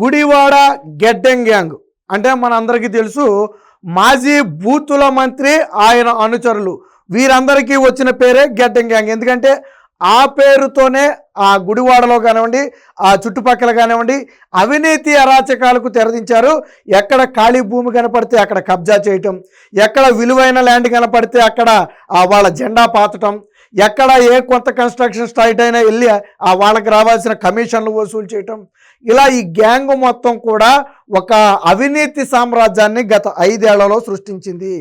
Gudivada గెడ్డెం gang అంటే మనందరికీ తెలుసు. మాజీ బూతుల మంత్రి ఆయన అనుచరులు వీరందరికీ వచ్చిన పేరే గెడ్డెం గ్యాంగ్. ఎందుకంటే ఆ పేరుతోనే ఆ గుడివాడలో కానివ్వండి, ఆ చుట్టుపక్కల కానివ్వండి, అవినీతి అరాచకాలకు తెరదించారు. ఎక్కడ ఖాళీ భూమి కనపడితే అక్కడ కబ్జా చేయటం, ఎక్కడ విలువైన ల్యాండ్ కనపడితే అక్కడ వాళ్ళ జెండా పాతటం, ఎక్కడ ఏ కొత్త కన్స్ట్రక్షన్ సైట్ అయినా వెళ్ళి వాళ్ళకి రావాల్సిన కమిషన్లు వసూలు చేయటం, ఇలా ఈ గ్యాంగ్ మొత్తం కూడా ఒక అవినీతి సామ్రాజ్యాన్ని గత 5 ఏళ్లలో సృష్టించింది.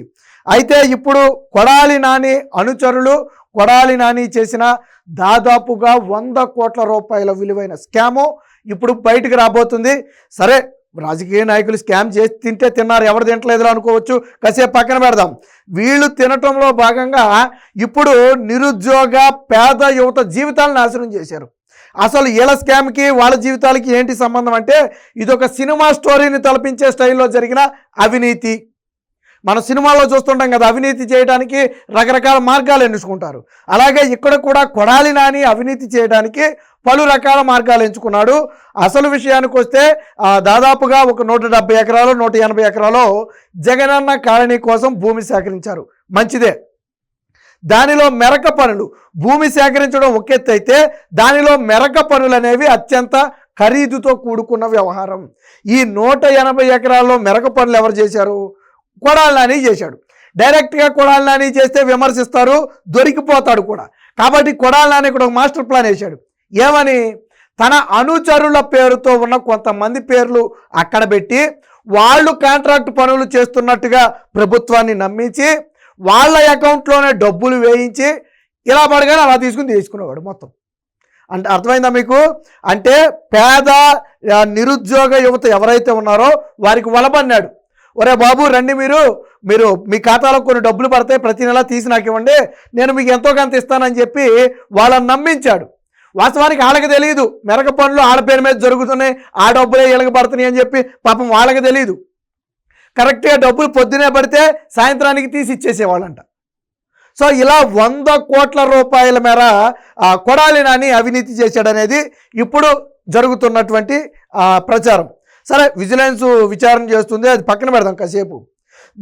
అయితే ఇప్పుడు కొడాలి నాని అనుచరులు కొడాలి నాని చేసిన దాదాపుగా 100 కోట్ల రూపాయల విలువైన స్కాము ఇప్పుడు బయటకు రాబోతుంది. సరే, రాజకీయ నాయకులు స్కామ్ చేసి తింటే తిన్నారు, ఎవరు తింటలేదు అనుకోవచ్చు, కాసేపు పక్కన పెడదాం. వీళ్ళు తినటంలో భాగంగా ఇప్పుడు నిరుద్యోగ పేద యువత జీవితాలను నాశనం చేశారు. అసలు వీళ్ళ స్కామ్కి వాళ్ళ జీవితాలకి ఏంటి సంబంధం అంటే, ఇదొక సినిమా స్టోరీని తలపించే స్టైల్లో జరిగిన అవినీతి. మన సినిమాల్లో చూస్తుంటాం కదా, అవినీతి చేయడానికి రకరకాల మార్గాలు ఎంచుకుంటారు. అలాగే ఇక్కడ కూడా కొడాలి నాని అవినీతి చేయడానికి పలు రకాల మార్గాలు ఎంచుకున్నాడు. అసలు విషయానికి వస్తే దాదాపుగా ఒక 170 ఎకరాలు 180 ఎకరాలు జగనన్న కాలనీ కోసం భూమి సేకరించారు. మంచిదే. దానిలో మెరక పనులు, భూమి సేకరించడం ఒక ఎత్తు అయితే దానిలో మెరక పనులు అనేవి అత్యంత ఖరీదుతో కూడుకున్న వ్యవహారం. ఈ 180 ఎకరాల్లో మెరక పనులు ఎవరు చేశారు? కొడాలి నాని చేశాడు. డైరెక్ట్గా కొడాలి నాని చేస్తే విమర్శిస్తారు, దొరికిపోతాడు కూడా. కాబట్టి కొడాలి నాని కూడా ఒక మాస్టర్ ప్లాన్ వేశాడు. ఏమని? తన అనుచరుల పేరుతో ఉన్న కొంతమంది పేర్లు అక్కడ పెట్టి వాళ్ళు కాంట్రాక్ట్ పనులు చేస్తున్నట్టుగా ప్రభుత్వాన్ని నమ్మించి వాళ్ళ అకౌంట్లోనే డబ్బులు వేయించి ఇలా పడగానే అలా తీసుకునేవాడు మొత్తం. అంటే అర్థమైందా మీకు? అంటే పేద నిరుద్యోగ యువత ఎవరైతే ఉన్నారో వారికి వలబన్నాడు. ఒరే బాబు రండి, మీరు మీ ఖాతాలో కొన్ని డబ్బులు పడతాయి, ప్రతి నెల తీసి నాకు ఇవ్వండి, నేను మీకు ఎంతో కొంత ఇస్తానని చెప్పి వాళ్ళని నమ్మించాడు. వాస్తవానికి వాళ్ళకి తెలియదు మెరక పనులు ఆడ పేరు మీద జరుగుతున్నాయి, ఆ డబ్బులే వీళ్ళకి పడుతున్నాయి అని చెప్పి పాపం వాళ్ళకి తెలియదు. కరెక్ట్గా డబ్బులు పొద్దునే పడితే సాయంత్రానికి తీసి ఇచ్చేసేవాళ్ళంట. సో ఇలా 100 కోట్ల రూపాయల మేర కొడాలి నాని అవినీతి చేశాడనేది ఇప్పుడు జరుగుతున్నటువంటి ప్రచారం. సరే, విజిలెన్స్ విచారణ చేస్తుంది, అది పక్కన పెడదాం కాసేపు.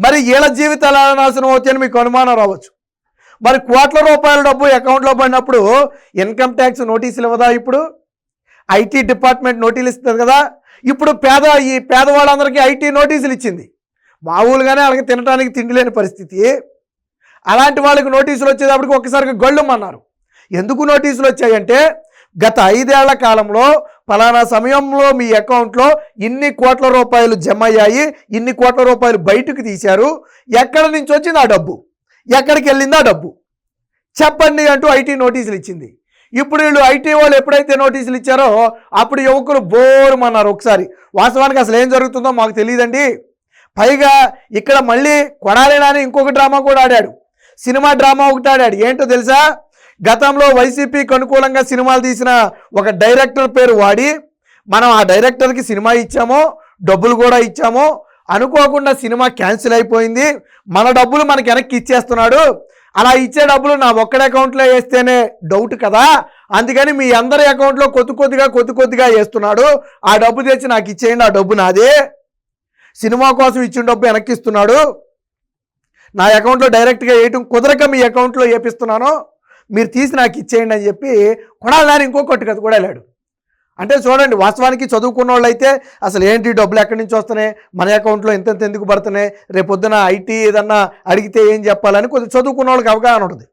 మరి వీళ్ళ జీవితాలు ఎలా నాశనం అవుతాయని మీకు అనుమానం రావచ్చు. మరి కోట్ల రూపాయల డబ్బు అకౌంట్లో పడినప్పుడు ఇన్కమ్ ట్యాక్స్ నోటీసులు ఇవ్వదా? ఇప్పుడు ఐటీ డిపార్ట్మెంట్ నోటీసులు ఇస్తుంది కదా. ఇప్పుడు ఈ పేదవాళ్ళందరికీ ఐటీ నోటీసులు ఇచ్చింది. మామూలుగానే వాళ్ళకి తినడానికి తిండి లేని పరిస్థితి. అలాంటి వాళ్ళకి నోటీసులు వచ్చేటప్పటికి ఒక్కసారిగా గొళ్ళుమన్నారు. ఎందుకు నోటీసులు వచ్చాయంటే, గత 5 ఏళ్ల కాలంలో ఫలానా సమయంలో మీ అకౌంట్లో ఇన్ని కోట్ల రూపాయలు జమ అయ్యాయి, ఇన్ని కోట్ల రూపాయలు బయటకు తీశారు, ఎక్కడి నుంచి వచ్చింది ఆ డబ్బు, ఎక్కడికి వెళ్ళింది ఆ డబ్బు చెప్పండి అంటూ ఐటీ నోటీసులు ఇచ్చింది. ఇప్పుడు వీళ్ళు ఐటీ వాళ్ళు ఎప్పుడైతే నోటీసులు ఇచ్చారో అప్పుడు యువకులు బోరుమన్నారు ఒకసారి. వాస్తవానికి అసలు ఏం జరుగుతుందో మాకు తెలియదండి. పైగా ఇక్కడ మళ్ళీ కొడాలి నాని ఇంకొక డ్రామా కూడా ఆడాడు, సినిమా డ్రామా ఒకటి ఆడాడు. ఏంటో తెలుసా? గతంలో వైసీపీకి అనుకూలంగా సినిమాలు తీసిన ఒక డైరెక్టర్ పేరు వాడి మనం ఆ డైరెక్టర్కి సినిమా ఇచ్చామో, డబ్బులు కూడా ఇచ్చామో, అనుకోకుండా సినిమా క్యాన్సిల్ అయిపోయింది, మన డబ్బులు మనకి వెనక్కి ఇచ్చేస్తున్నాడు. అలా ఇచ్చే డబ్బులు నా ఒక్కడి అకౌంట్లో వేస్తేనే డౌట్ కదా, అందుకని మీ అందరి అకౌంట్లో కొద్ది కొద్దిగా వేస్తున్నాడు, ఆ డబ్బు తెచ్చి నాకు ఇచ్చేయండి, ఆ డబ్బు నాదే, సినిమా కోసం ఇచ్చిన డబ్బు వెనక్కి ఇస్తున్నాడు, నా అకౌంట్లో డైరెక్ట్గా వేయటం కుదరక మీ అకౌంట్లో వేపిస్తున్నాను, మీరు తీసి నాకు ఇచ్చేయండి అని చెప్పి కొడాలి నాని ఇంకొకటి కథ కూడా వెళ్ళాడు. అంటే చూడండి, వాస్తవానికి చదువుకున్న వాళ్ళు అయితే అసలు ఏంటి డబ్బులు ఎక్కడి నుంచి వస్తున్నాయి, మన అకౌంట్లో ఇంత ఎందుకు పడుతున్నాయి, రేపొద్దున ఐటీ ఏదన్నా అడిగితే ఏం చెప్పాలని కొద్దిగా చదువుకున్న వాళ్ళకి అవగాహన ఉంటుంది.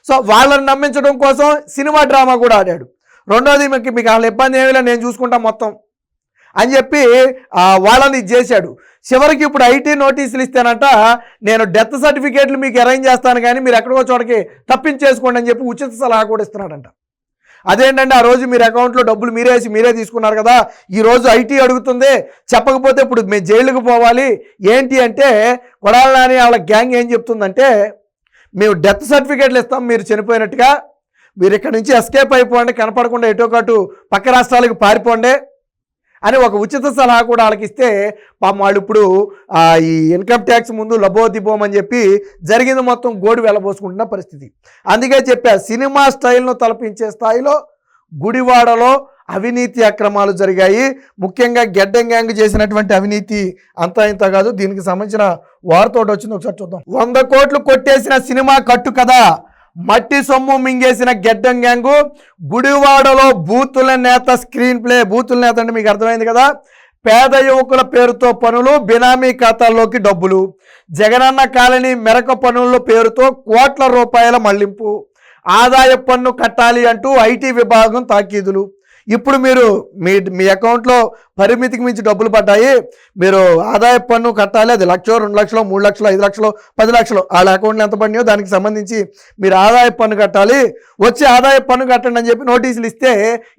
సో వాళ్ళని నమ్మించడం కోసం సినిమా డ్రామా కూడా ఆడాడు. రెండోది, మీకు వాళ్ళ ఇబ్బంది ఏమీ లేదు, నేను చూసుకుంటా మొత్తం అని చెప్పి వాళ్ళని చేశాడు. చివరికి ఇప్పుడు ఐటీ నోటీసులు ఇస్తేనంట, నేను డెత్ సర్టిఫికేట్లు మీకు అరేంజ్ చేస్తాను కానీ మీరు ఎక్కడికో చోటకి తప్పించేసుకోండి అని చెప్పి ఉచిత సలహా కూడా ఇస్తున్నాడంట. అదేంటంటే, ఆ రోజు మీరు అకౌంట్లో డబ్బులు మీరే తీసుకున్నారు కదా, ఈరోజు ఐటీ అడుగుతుంది, చెప్పకపోతే ఇప్పుడు మేము జైలుకు పోవాలి ఏంటి అంటే, కొడాలి నాని వాళ్ళ గ్యాంగ్ ఏం చెప్తుందంటే, మేము డెత్ సర్టిఫికేట్లు ఇస్తాం, మీరు చనిపోయినట్టుగా, మీరు ఇక్కడి నుంచి ఎస్కేప్ అయిపోండి, కనపడకుండా ఎటోకటు పక్క రాష్ట్రాలకు పారిపోండి అని ఒక ఉచిత సలహా కూడా వాళ్ళకి ఇస్తే పాపం వాళ్ళు ఇప్పుడు ఈ ఇన్కమ్ ట్యాక్స్ ముందు లబోదిబోమని చెప్పి జరిగింది మొత్తం గోడు వెళ్ళబోసుకుంటున్న పరిస్థితి. అందుకే చెప్పా, సినిమా స్టైల్ను తలపించే స్థాయిలో గుడివాడలో అవినీతి అక్రమాలు జరిగాయి. ముఖ్యంగా గెడ్డం గ్యాంగ్ చేసినటువంటి అవినీతి అంతా ఇంత కాదు. దీనికి సంబంధించిన వార్త వచ్చింది, ఒకసారి చూద్దాం. 100 కోట్లు కొట్టేసిన సినిమా కట్టు కదా, మట్టి సొమ్ము మింగేసిన గెడ్డం గ్యాంగు, గుడివాడలో బూతుల నేత స్క్రీన్ ప్లే. బూతుల నేత అంటే మీకు అర్థమైంది కదా, పేద యువకుల పేరుతో పనులు, బినామీ ఖాతాల్లోకి డబ్బులు, జగనన్న కాలనీ మెరక పనుల పేరుతో కోట్ల రూపాయల మళ్లింపు, ఆదాయ పన్ను కట్టాలి అంటూ ఐటీ విభాగం తాకీదులు. ఇప్పుడు మీరు మీ అకౌంట్లో పరిమితికి మించి డబ్బులు పడ్డాయి, మీరు ఆదాయ పన్ను కట్టాలి, అది 1,00,000, 2,00,000, 3,00,000, 5,00,000, 10,00,000 వాళ్ళ అకౌంట్లో ఎంత పడినాయో దానికి సంబంధించి మీరు ఆదాయ పన్ను కట్టాలి, వచ్చి ఆదాయ పన్ను కట్టండి అని చెప్పి నోటీసులు ఇస్తే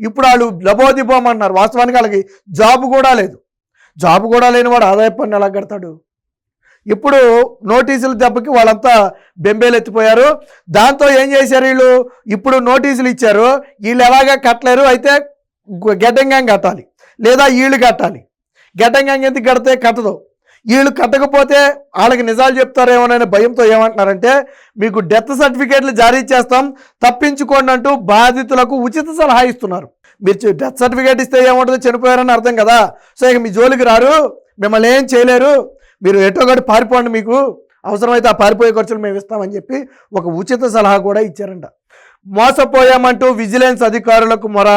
ఇప్పుడు వాళ్ళు లబోదిబోమన్నారు. వాస్తవానికి వాళ్ళకి జాబ్ కూడా లేదు. జాబ్ కూడా లేని వాడు ఆదాయ పన్ను ఎలా కడతాడు? ఇప్పుడు నోటీసుల దెబ్బకి వాళ్ళంతా బెంబేలెత్తిపోయారు. దాంతో ఏం చేశారు వీళ్ళు, ఇప్పుడు నోటీసులు ఇచ్చారు, వీళ్ళు ఎలాగా కట్టలేరు, అయితే గెడ్డం గ్యాంగ్ కట్టాలి లేదా వీళ్ళు కట్టాలి. గెడ్డం గ్యాంగ్ ఎందుకు కడితే కట్టదు, వీళ్ళు కట్టకపోతే వాళ్ళకి నిజాలు చెప్తారేమోననే భయంతో ఏమంటున్నారంటే మీకు డెత్ సర్టిఫికేట్లు జారీ చేస్తాం, తప్పించుకోండి అంటూ బాధితులకు ఉచిత సలహా ఇస్తున్నారు. మీరు డెత్ సర్టిఫికేట్ ఇస్తే ఏముంటుంది, చనిపోయారని అర్థం కదా. సో ఇక మీ జోలికి రారు, మిమ్మల్ని ఏం చేయలేరు, మీరు ఎటో గడి పారిపోండి, మీకు అవసరమైతే ఆ పారిపోయే ఖర్చులు మేము ఇస్తామని చెప్పి ఒక ఉచిత సలహా కూడా ఇచ్చారంట. మోసపోయామంటూ విజిలెన్స్ అధికారులకు మొర.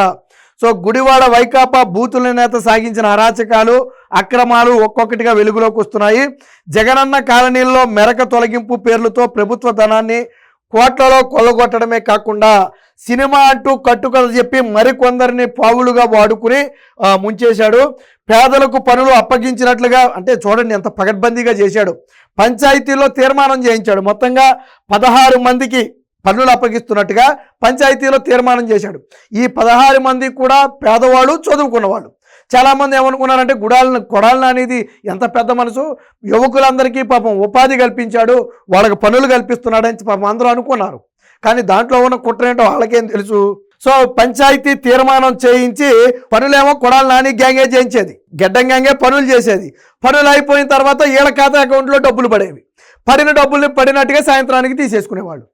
సో గుడివాడ వైకాపా బూతుల నేత సాగించిన అరాచకాలు, అక్రమాలు ఒక్కొక్కటిగా వెలుగులోకి వస్తున్నాయి. జగనన్న కాలనీల్లో మెరక తొలగింపు పేర్లతో ప్రభుత్వ ధనాన్ని కోట్లలో కొల్లగొట్టడమే కాకుండా సినిమా అంటూ కట్టుకథ చెప్పి మరికొందరిని పావులుగా వాడుకుని ముంచేశాడు. పేదలకు పనులు అప్పగించినట్లుగా, అంటే చూడండి ఎంత పకడ్బందీగా చేశాడు. పంచాయతీలో తీర్మానం చేయించాడు, మొత్తంగా 16 మందికి పనులు అప్పగిస్తున్నట్టుగా పంచాయతీలో తీర్మానం చేశాడు. ఈ 16 మంది కూడా పేదవాళ్ళు, చదువుకున్నవాళ్ళు. చాలామంది ఏమనుకున్నారంటే కొడాలని అనేది ఎంత పెద్ద మనసు, యువకులందరికీ పాపం ఉపాధి కల్పించాడు, వాళ్ళకి పనులు కల్పిస్తున్నాడని పాపం అందరూ అనుకున్నారు. కానీ దాంట్లో ఉన్న కుట్ర ఏంటో వాళ్ళకేం తెలుసు. సో పంచాయతీ తీర్మానం చేయించి పనులేమో కొడాలి నాని గ్యాంగే చేయించేది, గెడ్డం గ్యాంగే పనులు చేసేది. పనులు అయిపోయిన తర్వాత వీళ్ళ ఖాతా అకౌంట్లో డబ్బులు పడేవి, పడిన డబ్బుల్ని పడినట్టుగా సాయంత్రానికి తీసేసుకునేవాళ్ళు.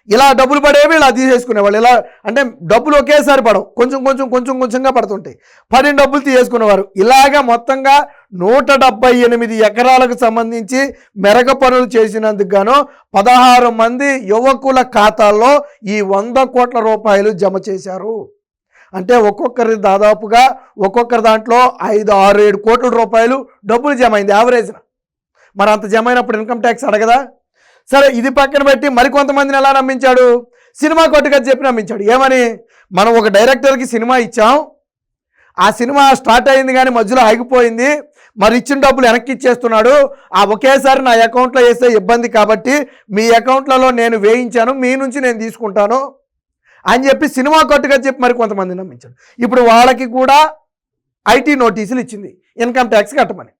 ఇలా డబ్బులు పడేవి, ఇలా తీసేసుకునేవాళ్ళు. ఇలా అంటే డబ్బులు ఒకేసారి పడవు, కొంచెంగా పడుతుంటాయి. పడిన డబ్బులు తీసేసుకునేవారు. ఇలాగ మొత్తంగా 178 ఎకరాలకు సంబంధించి మెరక పనులు చేసినందుకు గాను 16 మంది యువకుల ఖాతాల్లో ఈ 100 కోట్ల రూపాయలు జమ చేశారు. అంటే ఒక్కొక్కరి దాదాపుగా ఒక్కొక్కరి దాంట్లో 5, 6, 7 కోట్ల రూపాయలు డబ్బులు జమ అయింది యావరేజ్న. మరి అంత జమ అయినప్పుడు ఇన్కమ్ ట్యాక్స్ అడగదా? సరే, ఇది పక్కన పెట్టి మరికొంతమందిని ఎలా నమ్మించాడు, సినిమా కొట్టుకథ చెప్పి నమ్మించాడు. ఏమని, మనం ఒక డైరెక్టర్కి సినిమా ఇచ్చాం, ఆ సినిమా స్టార్ట్ అయింది కానీ మధ్యలో ఆగిపోయింది, మరి ఇచ్చిన డబ్బులు వెనక్కి ఇచ్చేస్తున్నాడు, ఆ ఒకేసారి నా అకౌంట్లో వేస్తే ఇబ్బంది కాబట్టి మీ అకౌంట్లలో నేను వేయించాను, మీ నుంచి నేను తీసుకుంటాను అని చెప్పి సినిమా కొట్టుకథ చెప్పి మరి కొంతమంది నమ్మించాడు. ఇప్పుడు వాళ్ళకి కూడా ఐటీ నోటీసులు ఇచ్చింది ఇన్కమ్ ట్యాక్స్ కట్టమని.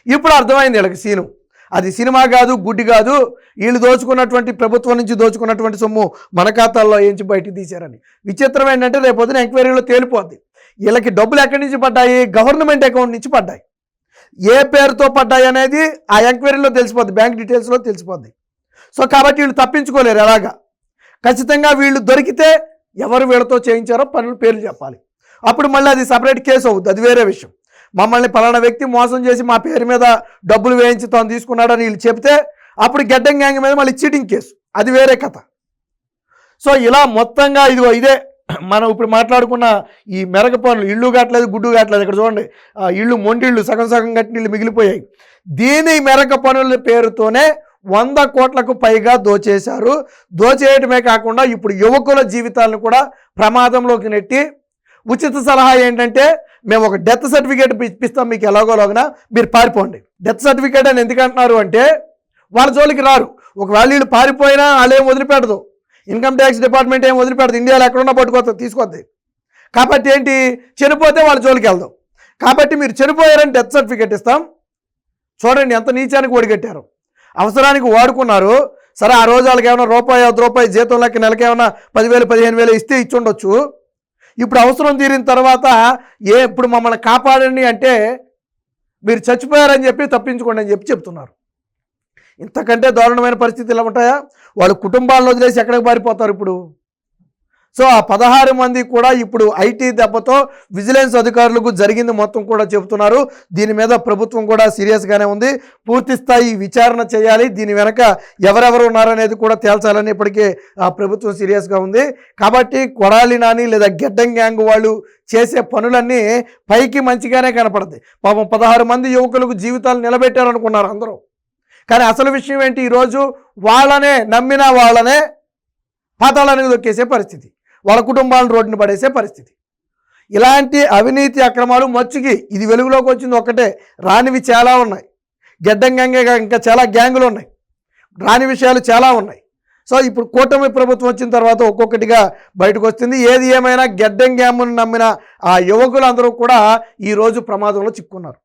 ఇప్పుడు అర్థమైంది వీళ్ళకి సీను, అది సినిమా కాదు, గుడ్డి కాదు, వీళ్ళు దోచుకున్నటువంటి ప్రభుత్వం నుంచి దోచుకున్నటువంటి సొమ్ము మన ఖాతాల్లో ఏంచి బయటికి తీశారని. విచిత్రం ఏంటంటే రేపొద్దున ఎంక్వైరీలో తేలిపోద్ది వీళ్ళకి డబ్బులు ఎక్కడి నుంచి పడ్డాయి, గవర్నమెంట్ అకౌంట్ నుంచి పడ్డాయి. ఏ పేరుతో పడ్డాయి అనేది ఆ ఎంక్వైరీలో తెలిసిపోద్ది, బ్యాంక్ డీటెయిల్స్లో తెలిసిపోద్ది. సో కాబట్టి వీళ్ళు తప్పించుకోలేరు. ఎలాగా ఖచ్చితంగా వీళ్ళు దొరికితే ఎవరు వీళ్ళతో చేయించారో పనులు పేర్లు చెప్పాలి. అప్పుడు మళ్ళీ అది సపరేట్ కేసు అవుద్ది, అది వేరే విషయం. మమ్మల్ని పలానా వ్యక్తి మోసం చేసి మా పేరు మీద డబ్బులు వేయించి తాను తీసుకున్నాడని వీళ్ళు చెప్తే అప్పుడు గెడ్డం గ్యాంగ్ మీద మళ్ళీ చీటింగ్ కేసు, అది వేరే కథ. సో ఇలా మొత్తంగా ఇదే మనం ఇప్పుడు మాట్లాడుకున్న ఈ మెరక పనులు, ఇళ్ళు కట్టలేదు, గుడ్డు కట్టలేదు. ఇక్కడ చూడండి, ఇళ్ళు మొండిళ్ళు సగం కట్టిన ఇళ్ళు మిగిలిపోయాయి. దీని మెరక పనుల పేరుతోనే 100 కోట్లకు పైగా దోచేశారు. దోచేయటమే కాకుండా ఇప్పుడు యువకుల జీవితాలను కూడా ప్రమాదంలోకి నెట్టి ఉచిత సలహా ఏంటంటే, మేము ఒక డెత్ సర్టిఫికేట్ ఇప్పిస్తాం మీకు ఎలాగోలాగనా, మీరు పారిపోండి. డెత్ సర్టిఫికేట్ అని ఎందుకు అంటున్నారు అంటే వాళ్ళ జోలికి రారు. ఒకవేళ వీళ్ళు పారిపోయినా వాళ్ళు ఏం వదిలిపెట్టదు, ఇన్కమ్ ట్యాక్స్ డిపార్ట్మెంట్ ఏం వదిలిపెడదు, ఇండియాలో ఎక్కడున్నా పట్టుకోతుంది, తీసుకొద్ది. కాబట్టి ఏంటి, చనిపోతే వాళ్ళ జోలికి వెళ్దాం. కాబట్టి మీరు చనిపోయారని డెత్ సర్టిఫికేట్ ఇస్తాం. చూడండి ఎంత నీచానికి ఒడిగట్టారు. అవసరానికి వాడుకున్నారు. సరే, ఆ రోజు వాళ్ళకి ఏమైనా రూపాయి 1 రూపాయి జీతం లెక్క నెలకి ఏమైనా 10,000 15,000 ఇస్తే ఇచ్చి ఉండొచ్చు. ఇప్పుడు అవసరం తీరిన తర్వాత ఇప్పుడు మమ్మల్ని కాపాడండి అంటే మీరు చచ్చిపోయారని చెప్పి తప్పించుకోండి అని చెప్పి చెప్తున్నారు. ఇంతకంటే దారుణమైన పరిస్థితులు ఎలా ఉంటాయా? వాళ్ళు కుటుంబాలను వదిలేసి ఎక్కడికి పారిపోతారు ఇప్పుడు? సో ఆ 16 మంది కూడా ఇప్పుడు ఐటీ దెబ్బతో విజిలెన్స్ అధికారులకు జరిగింది మొత్తం కూడా చెబుతున్నారు. దీని మీద ప్రభుత్వం కూడా సీరియస్గానే ఉంది. పూర్తి స్థాయి విచారణ చేయాలి, దీని వెనక ఎవరెవరు ఉన్నారనేది కూడా తేల్చాలని ఇప్పటికే ఆ ప్రభుత్వం సీరియస్గా ఉంది. కాబట్టి కొడాలి నాని లేదా గెడ్డం గ్యాంగ్ వాళ్ళు చేసే పనులన్నీ పైకి మంచిగానే కనపడతాయి. పాపం 16 మంది యువకులకు జీవితాలు నిలబెట్టారనుకున్నారు అందరూ. కానీ అసలు విషయం ఏంటి, ఈరోజు వాళ్ళనే నమ్మిన వాళ్ళనే పాతాళానికి దొక్కేసే పరిస్థితి, వాళ్ళ కుటుంబాలను రోడ్డున పడేసే పరిస్థితి. ఇలాంటి అవినీతి అక్రమాలు మచ్చుకి ఇది వెలుగులోకి వచ్చింది ఒక్కటే, రానివి చాలా ఉన్నాయి. గెడ్డం గ్యాంగే ఇంకా చాలా గ్యాంగులు ఉన్నాయి, రాని విషయాలు చాలా ఉన్నాయి. సో ఇప్పుడు కూటమి ప్రభుత్వం వచ్చిన తర్వాత ఒక్కొక్కటిగా బయటకు వస్తుంది. ఏది ఏమైనా గెడ్డం గ్యాంగ్ను నమ్మిన ఆ యువకులందరూ కూడా ఈరోజు ప్రమాదంలో చిక్కున్నారు.